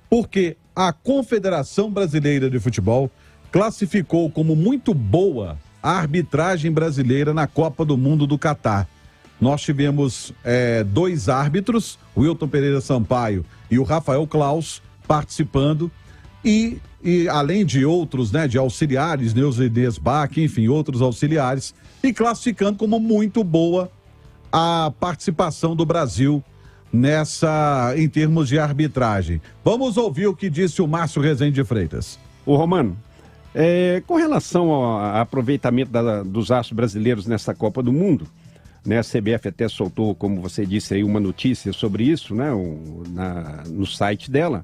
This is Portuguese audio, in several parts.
porque a Confederação Brasileira de Futebol classificou como muito boa a arbitragem brasileira na Copa do Mundo do Catar. Nós tivemos 2 árbitros, o Wilton Pereira Sampaio e o Rafael Claus, participando, e além de outros, né, de auxiliares, Neuzinês Bach, enfim, outros auxiliares, e classificando como muito boa a participação do Brasil em termos de arbitragem. Vamos ouvir o que disse o Márcio Rezende de Freitas. Ô Romano, com relação ao aproveitamento dos astros brasileiros nessa Copa do Mundo, né, a CBF até soltou, como você disse aí, uma notícia sobre isso, né, no site dela.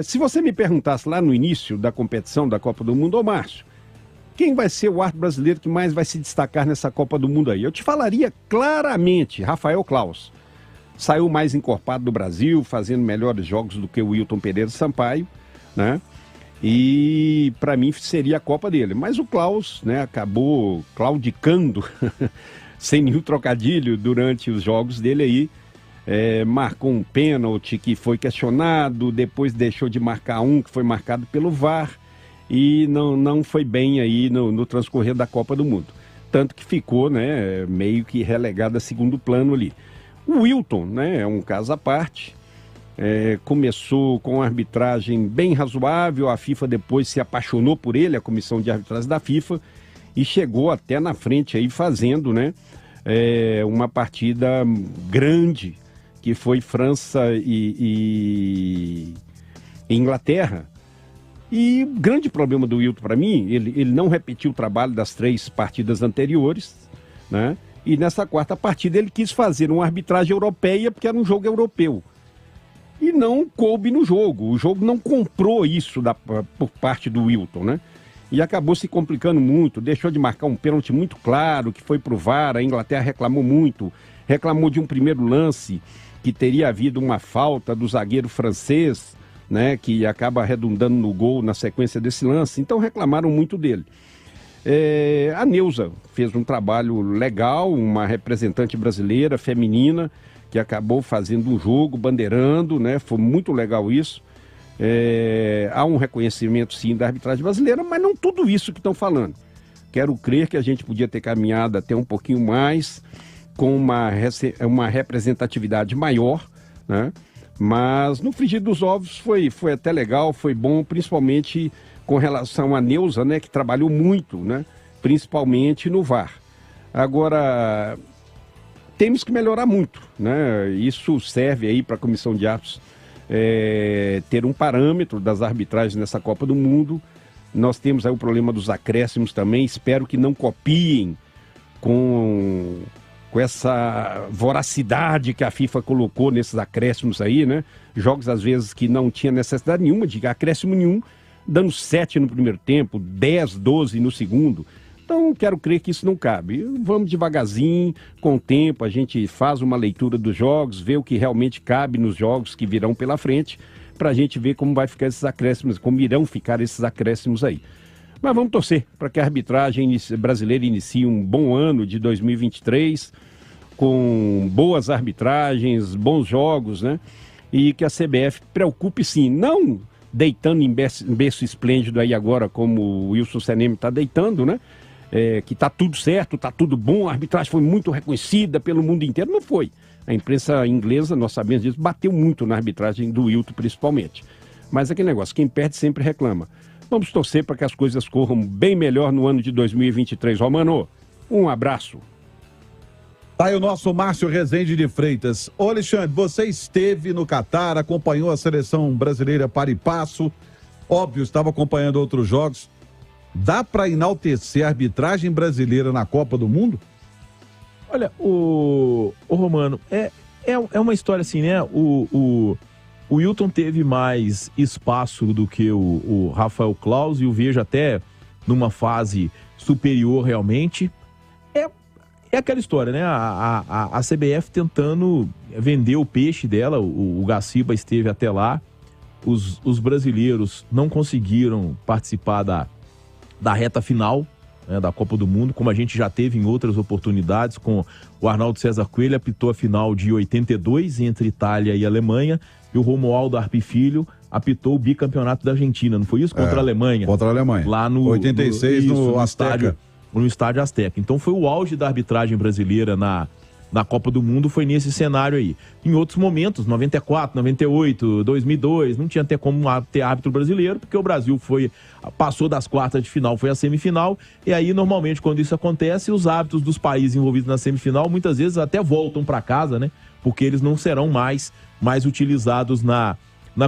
Se você me perguntasse lá no início da competição da Copa do Mundo, ô Márcio, quem vai ser o árbitro brasileiro que mais vai se destacar nessa Copa do Mundo aí? Eu te falaria claramente, Rafael Claus. Saiu mais encorpado do Brasil, fazendo melhores jogos do que o Wilton Pereira Sampaio, né? E para mim seria a Copa dele. Mas o Claus, né, acabou claudicando, sem nenhum trocadilho, durante os jogos dele aí. Marcou um pênalti que foi questionado, depois deixou de marcar um que foi marcado pelo VAR e não foi bem aí no transcorrer da Copa do Mundo. Tanto que ficou, né, meio que relegado a segundo plano ali. O Wilton, né, é um caso à parte, começou com uma arbitragem bem razoável, a FIFA depois se apaixonou por ele, a comissão de arbitragem da FIFA, e chegou até na frente aí fazendo, né, uma partida grande, que foi França e Inglaterra. E o grande problema do Wilton para mim, ele não repetiu o trabalho das 3 partidas anteriores, né? E nessa 4ª partida ele quis fazer uma arbitragem europeia, porque era um jogo europeu. E não coube no jogo. O jogo não comprou isso por parte do Wilton, né? E acabou se complicando muito, deixou de marcar um pênalti muito claro, que foi pro VAR, a Inglaterra reclamou muito, reclamou de um primeiro lance, que teria havido uma falta do zagueiro francês, né, que acaba redundando no gol na sequência desse lance. Então reclamaram muito dele. A Neuza fez um trabalho legal, uma representante brasileira, feminina, que acabou fazendo um jogo, bandeirando, né? Foi muito legal isso. Há um reconhecimento, sim, da arbitragem brasileira, mas não tudo isso que estão falando. Quero crer que a gente podia ter caminhado até um pouquinho mais, com uma representatividade maior, né? Mas no frigir dos ovos foi até legal, foi bom, principalmente com relação à Neuza, né, que trabalhou muito, né, principalmente no VAR. Agora, temos que melhorar muito, né? Isso serve aí para a comissão de árbitros ter um parâmetro das arbitragens nessa Copa do Mundo. Nós temos aí o problema dos acréscimos também, espero que não copiem com essa voracidade que a FIFA colocou nesses acréscimos aí, né? Jogos, às vezes, que não tinha necessidade nenhuma de acréscimo nenhum, dando 7 no primeiro tempo, 10, 12 no segundo. Então, quero crer que isso não cabe. Vamos devagarzinho, com o tempo, a gente faz uma leitura dos jogos, vê o que realmente cabe nos jogos que virão pela frente, para a gente ver como vai ficar esses acréscimos, como irão ficar esses acréscimos aí. Mas vamos torcer para que a arbitragem brasileira inicie um bom ano de 2023, com boas arbitragens, bons jogos, né? E que a CBF preocupe sim, não deitando em berço esplêndido aí agora, como o Wilson Seneme está deitando, né? Que está tudo certo, está tudo bom, a arbitragem foi muito reconhecida pelo mundo inteiro. Não foi. A imprensa inglesa, nós sabemos disso, bateu muito na arbitragem do Wilton, principalmente. Mas aquele negócio, quem perde sempre reclama. Vamos torcer para que as coisas corram bem melhor no ano de 2023. Romano, um abraço. Tá aí o nosso Márcio Rezende de Freitas. Ô Alexandre, você esteve no Catar, acompanhou a seleção brasileira para e passo, óbvio, estava acompanhando outros jogos. Dá para enaltecer a arbitragem brasileira na Copa do Mundo? Olha, o Romano, é uma história assim, né? O Wilton teve mais espaço do que o Rafael Claus, e o vejo até numa fase superior realmente. É aquela história, né? A CBF tentando vender o peixe dela, o Gaciba esteve até lá, os brasileiros não conseguiram participar da reta final, né, da Copa do Mundo, como a gente já teve em outras oportunidades, com o Arnaldo César Coelho, apitou a final de 82 entre Itália e Alemanha, e o Romualdo Arpi Filho apitou o bicampeonato da Argentina, não foi isso? Contra a Alemanha. Contra a Alemanha. Lá no 86 no Azteca. No estádio Azteca. Então foi o auge da arbitragem brasileira na Copa do Mundo, foi nesse cenário aí. Em outros momentos, 94, 98, 2002, não tinha até como ter árbitro brasileiro, porque o Brasil passou das quartas de final, foi a semifinal, e aí normalmente quando isso acontece, os árbitros dos países envolvidos na semifinal, muitas vezes até voltam para casa, né? Porque eles não serão mais utilizados na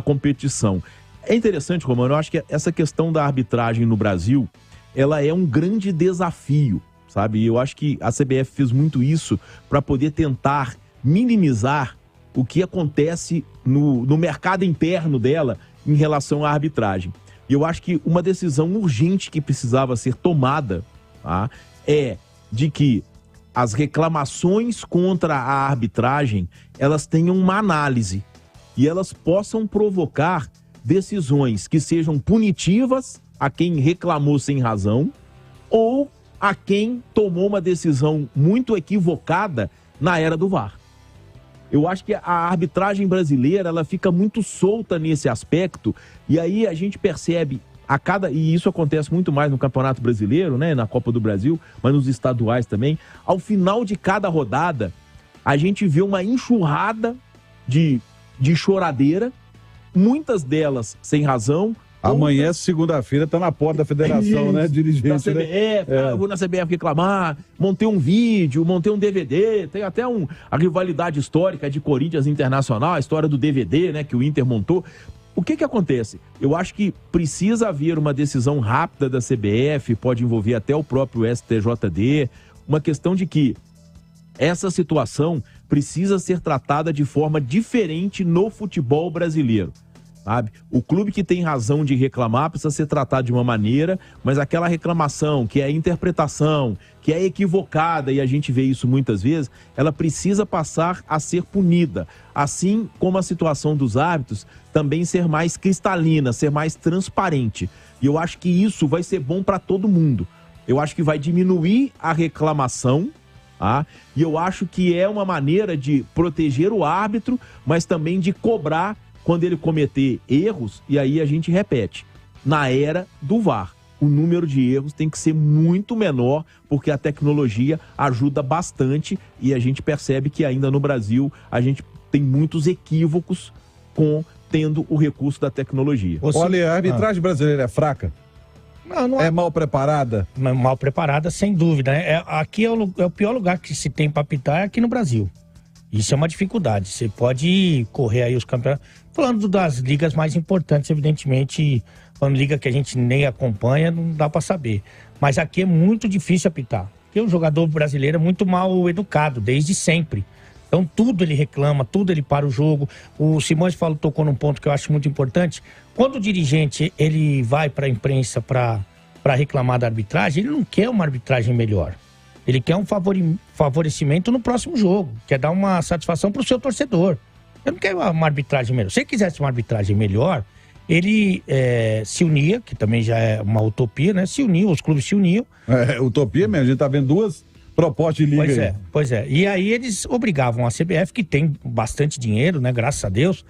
competição. É interessante, Romano, eu acho que essa questão da arbitragem no Brasil, ela é um grande desafio, sabe? Eu acho que a CBF fez muito isso para poder tentar minimizar o que acontece no mercado interno dela em relação à arbitragem. E eu acho que uma decisão urgente que precisava ser tomada, tá, é de que as reclamações contra a arbitragem, elas tenham uma análise e elas possam provocar decisões que sejam punitivas a quem reclamou sem razão ou a quem tomou uma decisão muito equivocada na era do VAR. Eu acho que a arbitragem brasileira, ela fica muito solta nesse aspecto, e aí a gente percebe e isso acontece muito mais no Campeonato Brasileiro, né, na Copa do Brasil, mas nos estaduais também, ao final de cada rodada, a gente vê uma enxurrada de choradeira, muitas delas sem razão. Amanhã, segunda-feira, tá na porta da federação, isso, né? Dirigente, da CBF, eu vou na CBF reclamar, montei um vídeo, montei um DVD, tem até a rivalidade histórica de Corinthians Internacional, a história do DVD, né, que o Inter montou. O que acontece? Eu acho que precisa haver uma decisão rápida da CBF, pode envolver até o próprio STJD, uma questão de que essa situação precisa ser tratada de forma diferente no futebol brasileiro. Sabe? O clube que tem razão de reclamar precisa ser tratado de uma maneira, mas aquela reclamação que é interpretação, que é equivocada, e a gente vê isso muitas vezes, ela precisa passar a ser punida. Assim como a situação dos árbitros também ser mais cristalina, ser mais transparente. E eu acho que isso vai ser bom para todo mundo. Eu acho que vai diminuir a reclamação, tá? E eu acho que é uma maneira de proteger o árbitro, mas também de cobrar quando ele cometer erros, e aí a gente repete, na era do VAR, o número de erros tem que ser muito menor, porque a tecnologia ajuda bastante e a gente percebe que ainda no Brasil a gente tem muitos equívocos tendo o recurso da tecnologia. Olha, a arbitragem brasileira é fraca? Não é mal preparada? Mal preparada, sem dúvida, né? Aqui é o pior lugar que se tem para apitar, é aqui no Brasil. Isso é uma dificuldade. Você pode correr aí os campeonatos. Falando das ligas mais importantes, evidentemente, falando liga que a gente nem acompanha, não dá para saber. Mas aqui é muito difícil apitar. Porque o jogador brasileiro é muito mal educado, desde sempre. Então tudo ele reclama, tudo ele para o jogo. O Simões tocou num ponto que eu acho muito importante. Quando o dirigente ele vai para a imprensa para reclamar da arbitragem, ele não quer uma arbitragem melhor. Ele quer um favorecimento no próximo jogo, quer dar uma satisfação para o seu torcedor. Eu não quero uma arbitragem melhor. Se ele quisesse uma arbitragem melhor, ele se unia, que também já é uma utopia, né? Se uniu, os clubes se uniam. Utopia mesmo, a gente tá vendo duas propostas de liga. Pois é. E aí eles obrigavam a CBF, que tem bastante dinheiro, né? Graças a Deus,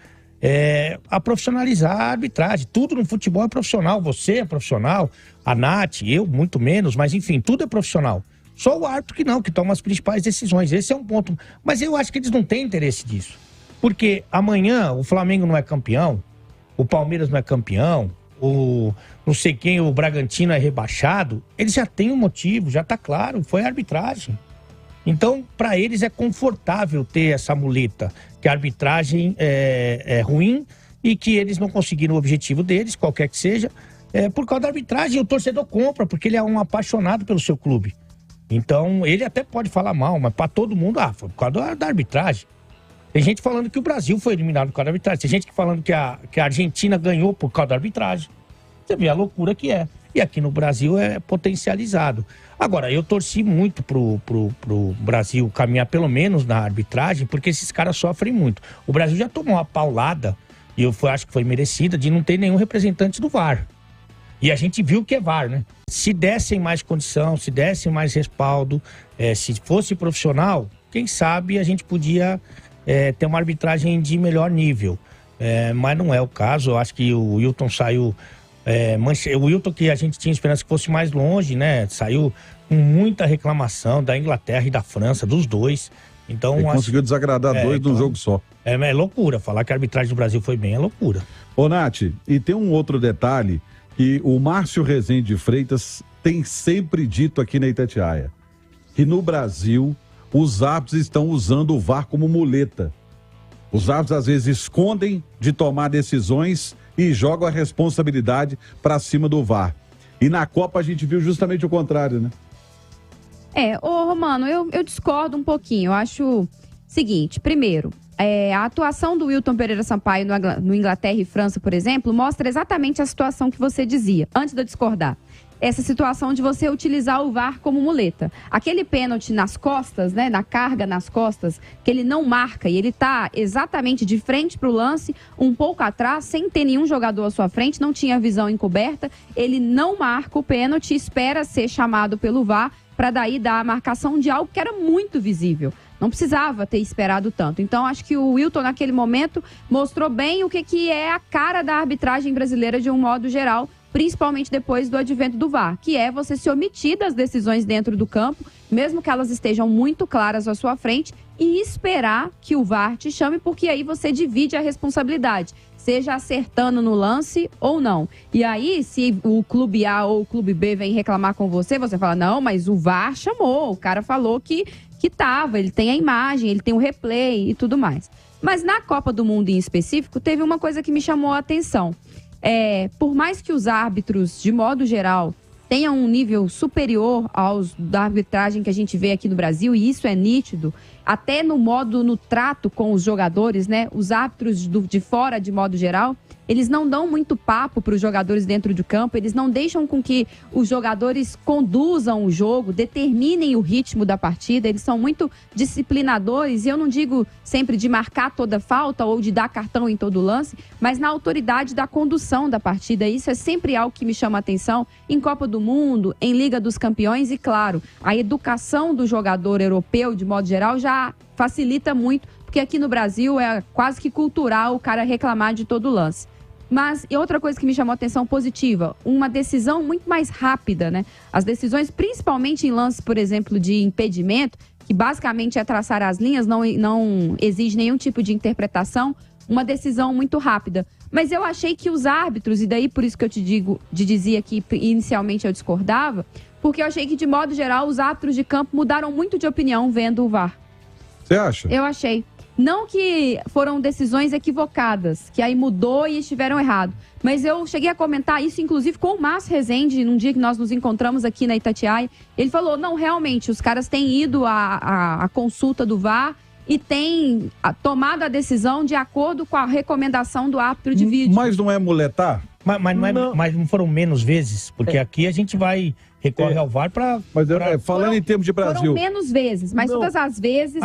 a profissionalizar a arbitragem. Tudo no futebol é profissional. Você é profissional, a Nath, eu muito menos, mas enfim, tudo é profissional. Só o árbitro que toma as principais decisões. Esse é um ponto. Mas eu acho que eles não têm interesse disso. Porque amanhã o Flamengo não é campeão, o Palmeiras não é campeão, o não sei quem, o Bragantino é rebaixado. Eles já têm um motivo, já está claro, foi a arbitragem. Então, para eles é confortável ter essa muleta, que a arbitragem é ruim e que eles não conseguiram o objetivo deles, qualquer que seja, por causa da arbitragem. O torcedor compra, porque ele é um apaixonado pelo seu clube. Então, ele até pode falar mal, mas para todo mundo, foi por causa da arbitragem. Tem gente falando que o Brasil foi eliminado por causa da arbitragem. Tem gente falando que a Argentina ganhou por causa da arbitragem. Você vê a loucura que é. E aqui no Brasil é potencializado. Agora, eu torci muito pro Brasil caminhar pelo menos na arbitragem, porque esses caras sofrem muito. O Brasil já tomou uma paulada, e acho que foi merecida, de não ter nenhum representante do VAR. E a gente viu que é VAR, né? Se dessem mais condição, se dessem mais respaldo, se fosse profissional, quem sabe a gente podia ter uma arbitragem de melhor nível. Mas não é o caso. Eu acho que o Wilton saiu... o Wilton, que a gente tinha esperança que fosse mais longe, né? Saiu com muita reclamação da Inglaterra e da França, dos dois. Então, ele conseguiu desagradar dois num jogo só. É loucura. Falar que a arbitragem do Brasil foi bem é loucura. Ô, Nath, e tem um outro detalhe que o Márcio Rezende Freitas tem sempre dito aqui na Itatiaia. Que no Brasil, os árbitros estão usando o VAR como muleta. Os árbitros, às vezes, escondem de tomar decisões e jogam a responsabilidade para cima do VAR. E na Copa a gente viu justamente o contrário, né? Ô Romano, eu discordo um pouquinho. Eu acho seguinte, primeiro, a atuação do Wilton Pereira Sampaio no Inglaterra e França, por exemplo, mostra exatamente a situação que você dizia, antes de eu discordar. Essa situação de você utilizar o VAR como muleta. Aquele pênalti nas costas, né, na carga nas costas, que ele não marca e ele tá exatamente de frente pro lance, um pouco atrás, sem ter nenhum jogador à sua frente, não tinha visão encoberta, ele não marca o pênalti, espera ser chamado pelo VAR para daí dar a marcação de algo que era muito visível. Não precisava ter esperado tanto. Então, acho que o Wilton, naquele momento, mostrou bem o que é a cara da arbitragem brasileira de um modo geral, principalmente depois do advento do VAR, que é você se omitir das decisões dentro do campo, mesmo que elas estejam muito claras à sua frente, e esperar que o VAR te chame, porque aí você divide a responsabilidade, seja acertando no lance ou não. E aí, se o clube A ou o clube B vem reclamar com você, você fala, não, mas o VAR chamou, o cara falou que tava, ele tem a imagem, ele tem o replay e tudo mais. Mas na Copa do Mundo em específico, teve uma coisa que me chamou a atenção. Por mais que os árbitros, de modo geral, tenham um nível superior aos da arbitragem que a gente vê aqui no Brasil, e isso é nítido, até no trato com os jogadores, né? Os árbitros de fora, de modo geral, eles não dão muito papo para os jogadores dentro do campo, eles não deixam com que os jogadores conduzam o jogo, determinem o ritmo da partida, eles são muito disciplinadores, e eu não digo sempre de marcar toda falta ou de dar cartão em todo lance, mas na autoridade da condução da partida. Isso é sempre algo que me chama a atenção em Copa do Mundo, em Liga dos Campeões, e claro, a educação do jogador europeu, de modo geral, já facilita muito, porque aqui no Brasil é quase que cultural o cara reclamar de todo lance. Mas, e outra coisa que me chamou a atenção positiva, uma decisão muito mais rápida, né? As decisões, principalmente em lances, por exemplo, de impedimento, que basicamente é traçar as linhas, não exige nenhum tipo de interpretação, uma decisão muito rápida. Mas eu achei que os árbitros, e daí por isso que eu dizia que inicialmente eu discordava, porque eu achei que, de modo geral, os árbitros de campo mudaram muito de opinião vendo o VAR. Você acha? Eu achei. Não que foram decisões equivocadas, que aí mudou e estiveram errados. Mas eu cheguei a comentar isso, inclusive, com o Márcio Rezende, num dia que nós nos encontramos aqui na Itatiaia. Ele falou, não, realmente, os caras têm ido à consulta do VAR e têm tomado a decisão de acordo com a recomendação do árbitro de vídeo. Mas não é muletar? Mas não foram menos vezes, porque aqui a gente recorre ao VAR para... Mas falando em termos de Brasil... Foram menos vezes, mas todas as vezes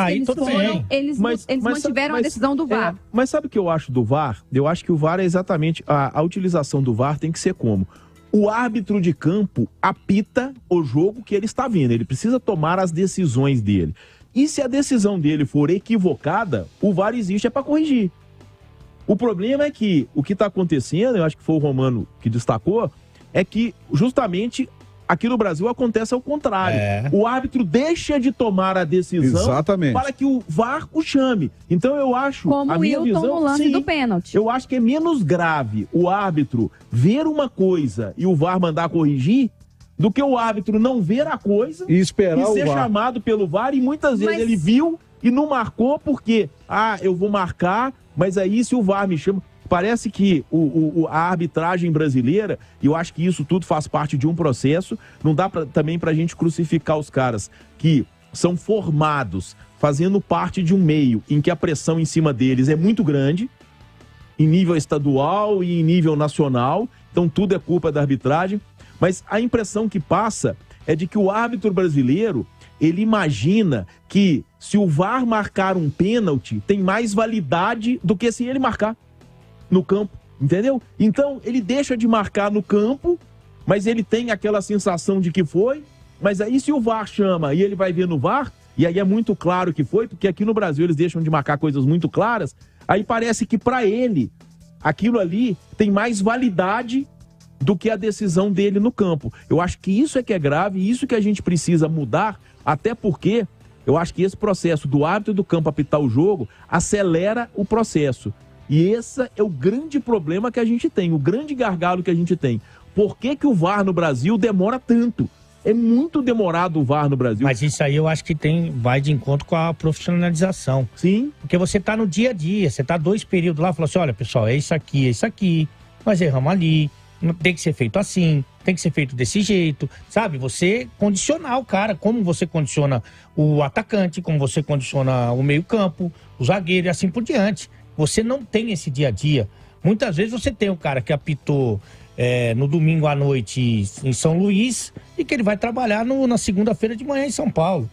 eles mantiveram a decisão do VAR. Mas sabe o que eu acho do VAR? Eu acho que o VAR é exatamente... A utilização do VAR tem que ser como? O árbitro de campo apita o jogo que ele está vendo. Ele precisa tomar as decisões dele. E se a decisão dele for equivocada, o VAR existe para corrigir. O problema é que o que está acontecendo, eu acho que foi o Romano que destacou, é que justamente aqui no Brasil acontece ao contrário. O árbitro deixa de tomar a decisão para que o VAR o chame. Então eu acho... Como a o minha Wilton visão, no lance do pênalti. Eu acho que é menos grave o árbitro ver uma coisa e o VAR mandar corrigir do que o árbitro não ver a coisa e esperar e ser o VAR chamado pelo VAR, e muitas vezes ele viu e não marcou porque, eu vou marcar, mas aí se o VAR me chama... Parece que a arbitragem brasileira, e eu acho que isso tudo faz parte de um processo, não dá também pra gente crucificar os caras que são formados fazendo parte de um meio em que a pressão em cima deles é muito grande, em nível estadual e em nível nacional, então tudo é culpa da arbitragem, mas a impressão que passa é de que o árbitro brasileiro, ele imagina que se o VAR marcar um pênalti, tem mais validade do que se ele marcar no campo, entendeu? Então, ele deixa de marcar no campo mas ele tem aquela sensação de que foi, mas aí se o VAR chama e ele vai ver no VAR, e aí é muito claro que foi, porque aqui no Brasil eles deixam de marcar coisas muito claras, aí parece que para ele, aquilo ali tem mais validade do que a decisão dele no campo. Eu acho que isso é que é grave, e isso que a gente precisa mudar, até porque eu acho que esse processo do árbitro do campo apitar o jogo acelera o processo. E esse é o grande problema que a gente tem, o grande gargalo que a gente tem. Por que que o VAR no Brasil demora tanto? É muito demorado o VAR no Brasil. Mas isso aí eu acho que vai de encontro com a profissionalização. Sim. Porque você tá no dia a dia, você tá 2 períodos lá, fala assim, olha pessoal, é isso aqui, nós erramos ali, tem que ser feito assim, tem que ser feito desse jeito, sabe? Você condicionar o cara, como você condiciona o atacante, como você condiciona o meio-campo, o zagueiro e assim por diante. Você não tem esse dia a dia. Muitas vezes você tem o cara que apitou no domingo à noite em São Luís e que ele vai trabalhar na segunda-feira de manhã em São Paulo.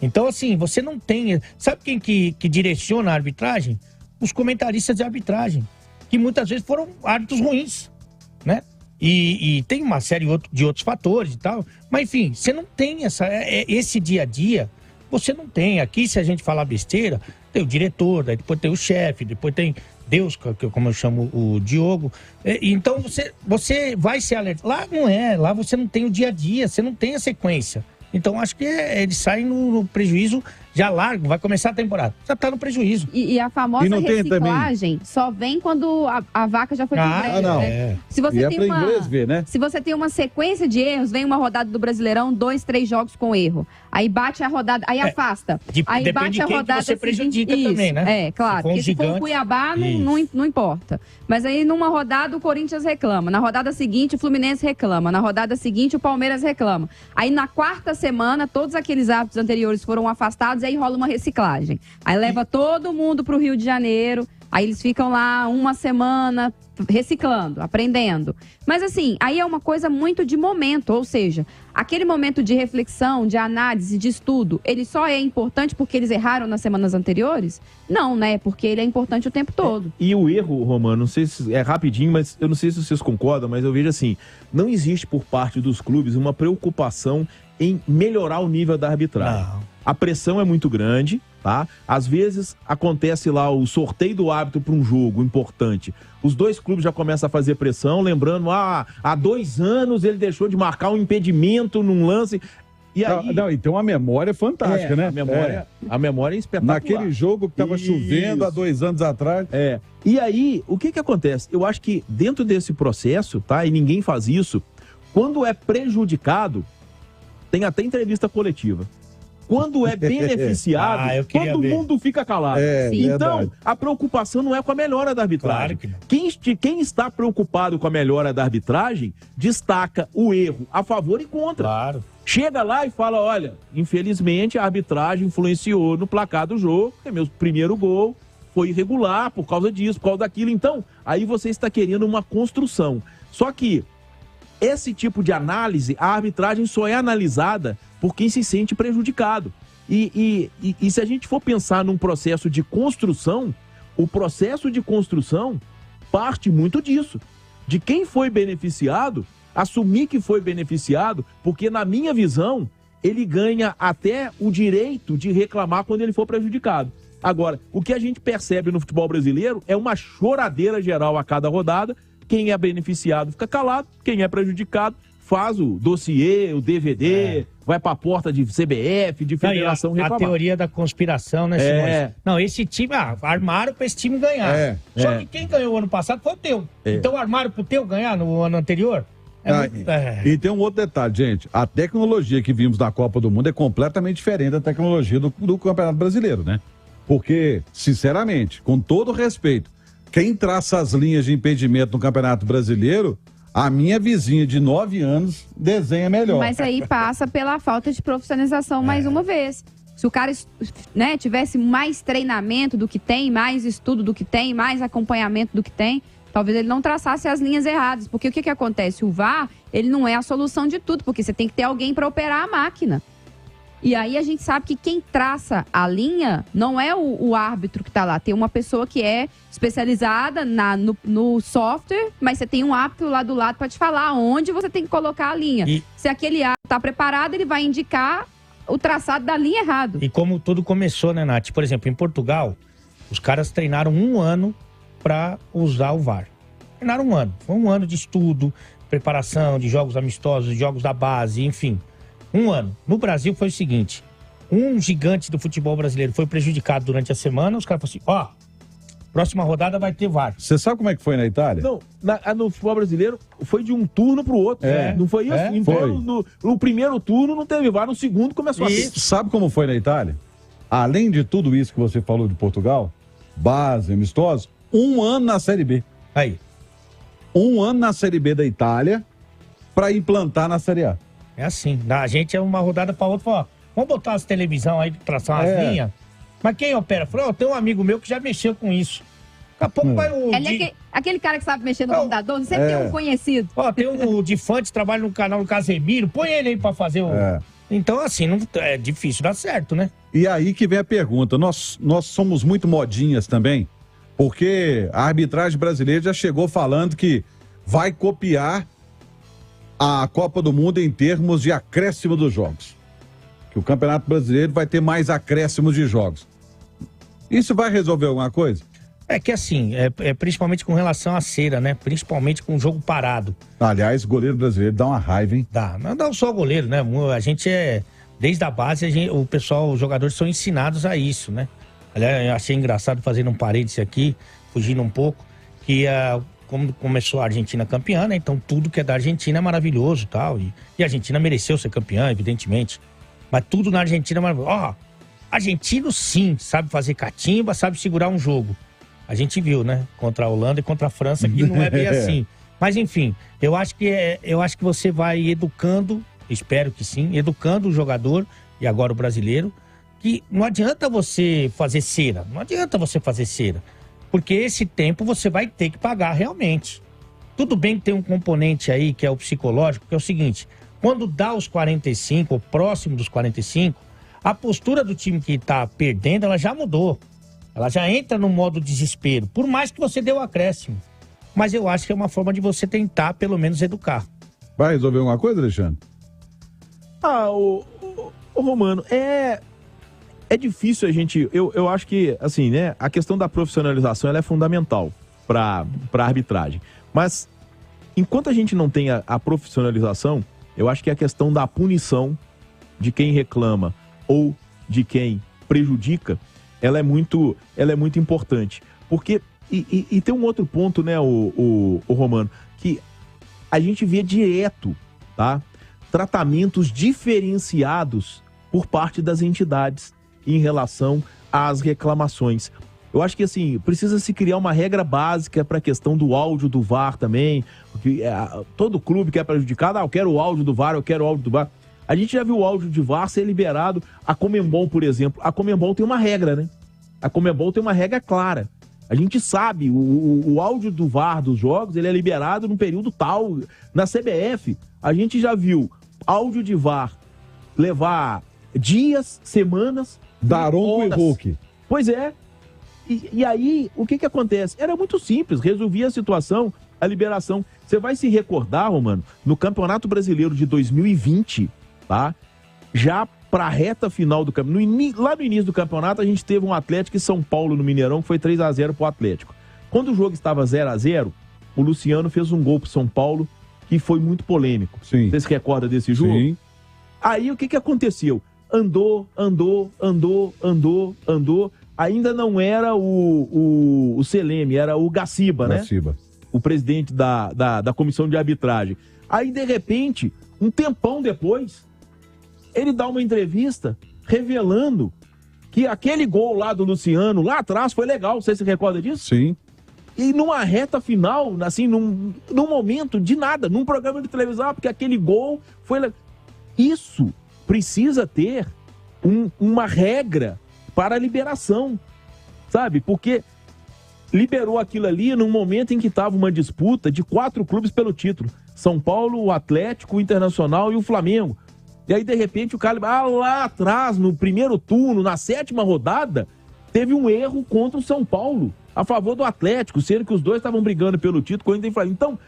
Então, assim, você não tem... Sabe quem que direciona a arbitragem? Os comentaristas de arbitragem, que muitas vezes foram árbitros ruins, né? E tem uma série de outros fatores e tal. Mas, enfim, você não tem esse dia a dia. Você não tem. Aqui, se a gente falar besteira, tem o diretor, daí depois tem o chefe, depois tem Deus, como eu chamo o Diogo. Então, você vai ser alertado. Lá não é. Lá você não tem o dia a dia, você não tem a sequência. Então, acho que eles saem no prejuízo já largo, vai começar a temporada. Já tá no prejuízo. E a famosa reciclagem só vem quando a vaca já foi pro brejo, não. né? Se você tem inglês ver, né? Se você tem uma sequência de erros, vem uma rodada do Brasileirão, 2, 3 jogos com erro. Aí bate a rodada, aí afasta. Depende Aí bate a rodada. Você prejudica também, né? Claro. Porque se for o Cuiabá, não importa. Mas aí numa rodada o Corinthians reclama. Na rodada seguinte o Fluminense reclama. Na rodada seguinte o Palmeiras reclama. Aí na quarta semana, todos aqueles árbitros anteriores foram afastados e aí rola uma reciclagem. Aí leva todo mundo pro Rio de Janeiro. Aí eles ficam lá uma semana reciclando, aprendendo. Mas assim, aí é uma coisa muito de momento, ou seja, aquele momento de reflexão, de análise, de estudo, ele só é importante porque eles erraram nas semanas anteriores? Não, né? Porque ele é importante o tempo todo. E o erro, Romano, não sei se é rapidinho, mas eu não sei se vocês concordam, mas eu vejo assim, não existe por parte dos clubes uma preocupação em melhorar o nível da arbitragem. Não. A pressão é muito grande, tá? Às vezes acontece lá o sorteio do árbitro para um jogo importante. Os dois clubes já começam a fazer pressão, lembrando, há 2 anos ele deixou de marcar um impedimento num lance. E aí... e tem uma memória fantástica, né? A memória é espetacular. Naquele jogo que estava chovendo há 2 anos atrás. E aí, o que acontece? Eu acho que dentro desse processo, tá? E ninguém faz isso, quando é prejudicado, tem até entrevista coletiva. Quando é beneficiado, todo mundo fica calado. Então, verdade. A preocupação não é com a melhora da arbitragem. Claro que não. Quem está preocupado com a melhora da arbitragem, destaca o erro a favor e contra. Claro. Chega lá e fala, olha, infelizmente a arbitragem influenciou no placar do jogo, porque meu primeiro gol foi irregular por causa disso, por causa daquilo. Então, aí você está querendo uma construção. Só que esse tipo de análise, a arbitragem só é analisada por quem se sente prejudicado. E se a gente for pensar num processo de construção, o processo de construção parte muito disso. De quem foi beneficiado, assumir que foi beneficiado, porque na minha visão, ele ganha até o direito de reclamar quando ele for prejudicado. Agora, o que a gente percebe no futebol brasileiro é uma choradeira geral a cada rodada. Quem é beneficiado fica calado, quem é prejudicado faz o dossiê, o DVD, vai pra porta de CBF, de Federação reclamar. A teoria da conspiração, né, Simões? Não, esse time, armaram pra esse time ganhar. Só que quem ganhou ano passado foi o teu. Então armaram pro teu ganhar no ano anterior? E tem um outro detalhe, gente. A tecnologia que vimos na Copa do Mundo é completamente diferente da tecnologia do Campeonato Brasileiro, né? Porque, sinceramente, com todo respeito, quem traça as linhas de impedimento no Campeonato Brasileiro, a minha vizinha de 9 anos desenha melhor. Mas aí passa pela falta de profissionalização mais uma vez. Se o cara, né, tivesse mais treinamento do que tem, mais estudo do que tem, mais acompanhamento do que tem, talvez ele não traçasse as linhas erradas. Porque o que acontece? O VAR, ele não é a solução de tudo, porque você tem que ter alguém para operar a máquina. E aí a gente sabe que quem traça a linha não é o árbitro que está lá. Tem uma pessoa que é especializada no software, mas você tem um árbitro lá do lado para te falar onde você tem que colocar a linha. Se aquele árbitro está preparado, ele vai indicar o traçado da linha errado. E como tudo começou, né, Nath? Por exemplo, em Portugal, os caras treinaram 1 ano para usar o VAR. Treinaram 1 ano. Foi 1 ano de estudo, preparação de jogos amistosos, de jogos da base, enfim. 1 ano. No Brasil foi o seguinte, um gigante do futebol brasileiro foi prejudicado durante a semana, os caras falaram assim, próxima rodada vai ter VAR. Você sabe como é que foi na Itália? Não, no futebol brasileiro foi de um turno pro outro. Não foi isso? Então, no primeiro turno não teve VAR, no segundo começou a ter. Sabe como foi na Itália? Além de tudo isso que você falou de Portugal, base, amistosos, 1 ano na Série B. Aí. 1 ano na Série B da Itália para implantar na Série A. É assim, a gente é uma rodada para outra, fala, vamos botar as televisão aí, traçar umas linhas. Mas quem opera? Falou, tem um amigo meu que já mexeu com isso. Daqui a pouco vai o... Aquele cara que sabe mexer no computador, sempre tem um conhecido. Tem o Difante, trabalha no canal do Casemiro, põe ele aí para fazer o... Então, assim, não, é difícil dar certo, né? E aí que vem a pergunta, nós somos muito modinhas também, porque a arbitragem brasileira já chegou falando que vai copiar a Copa do Mundo em termos de acréscimo dos jogos. Que o Campeonato Brasileiro vai ter mais acréscimos de jogos. Isso vai resolver alguma coisa? É que assim, principalmente com relação à cera, né? Principalmente com o jogo parado. Aliás, o goleiro brasileiro dá uma raiva, hein? Dá, não só o goleiro, né? A gente desde a base, o pessoal, os jogadores são ensinados a isso, né? Aliás, eu achei engraçado fazendo um parênteses aqui, fugindo um pouco, que como começou a Argentina campeã, né? Então tudo que é da Argentina é maravilhoso e tal. E a Argentina mereceu ser campeã, evidentemente. Mas tudo na Argentina é maravilhoso. Argentino sim, sabe fazer catimba, sabe segurar um jogo. A gente viu, né? Contra a Holanda e contra a França, que não é bem assim. Mas enfim, eu acho que você vai educando, espero que sim, educando o jogador, e agora o brasileiro, que não adianta você fazer cera, porque esse tempo você vai ter que pagar realmente. Tudo bem que tem um componente aí que é o psicológico, que é o seguinte, quando dá os 45, ou próximo dos 45, a postura do time que tá perdendo, ela já mudou. Ela já entra no modo desespero, por mais que você dê o acréscimo. Mas eu acho que é uma forma de você tentar, pelo menos, educar. Vai resolver alguma coisa, Alexandre? O Romano, é difícil a gente... Eu acho que, assim, né, a questão da profissionalização ela é fundamental para a arbitragem. Mas, enquanto a gente não tem a profissionalização, eu acho que a questão da punição de quem reclama ou de quem prejudica, ela é muito importante. Porque, e tem um outro ponto, né, o Romano, que a gente vê direto, tá? Tratamentos diferenciados por parte das entidades em relação às reclamações. Eu acho que, assim, precisa se criar uma regra básica para a questão do áudio do VAR também, porque todo clube que é prejudicado, eu quero o áudio do VAR, eu quero o áudio do VAR. A gente já viu o áudio de VAR ser liberado. A Conmebol, por exemplo, a Conmebol tem uma regra, né? A Conmebol tem uma regra clara. A gente sabe, o áudio do VAR dos jogos, ele é liberado num período tal. Na CBF, a gente já viu áudio de VAR levar dias, semanas... Daronco e Hulk. Pois é. E aí, o que acontece? Era muito simples, resolvia a situação, a liberação. Você vai se recordar, Romano, no Campeonato Brasileiro de 2020, tá? Já pra reta final do campeonato, lá no início do campeonato, a gente teve um Atlético e São Paulo no Mineirão, que foi 3-0 pro Atlético. Quando o jogo estava 0-0, o Luciano fez um gol pro São Paulo, que foi muito polêmico. Sim. Você se recorda desse jogo? Sim. Aí, o que aconteceu? Andou. Ainda não era o Celeme, era o Gaciba, né? O presidente da comissão de arbitragem. Aí, de repente, um tempão depois, ele dá uma entrevista revelando que aquele gol lá do Luciano, lá atrás, foi legal. Você se recorda disso? Sim. E numa reta final, assim, num momento de nada, num programa de televisão, porque aquele gol foi legal. Isso precisa ter uma regra para a liberação, sabe? Porque liberou aquilo ali num momento em que estava uma disputa de 4 clubes pelo título. São Paulo, o Atlético, o Internacional e o Flamengo. E aí, de repente, o cara, lá atrás, no primeiro turno, na 7ª rodada, teve um erro contra o São Paulo, a favor do Atlético, sendo que os dois estavam brigando pelo título, Corinthians e Flamengo. Então,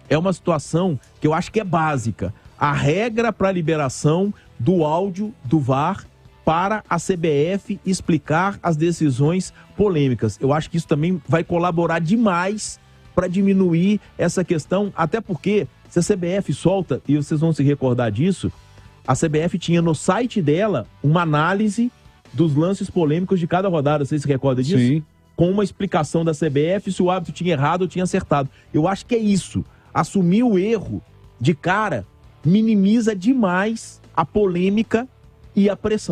é uma situação que eu acho que é básica. A regra para a liberação do áudio do VAR para a CBF explicar as decisões polêmicas. Eu acho que isso também vai colaborar demais para diminuir essa questão, até porque se a CBF solta, e vocês vão se recordar disso, a CBF tinha no site dela uma análise dos lances polêmicos de cada rodada. Vocês se recordam disso? Sim. Com uma explicação da CBF se o árbitro tinha errado ou tinha acertado. Eu acho que é isso. Assumir o erro de cara minimiza demais a polêmica e a pressão.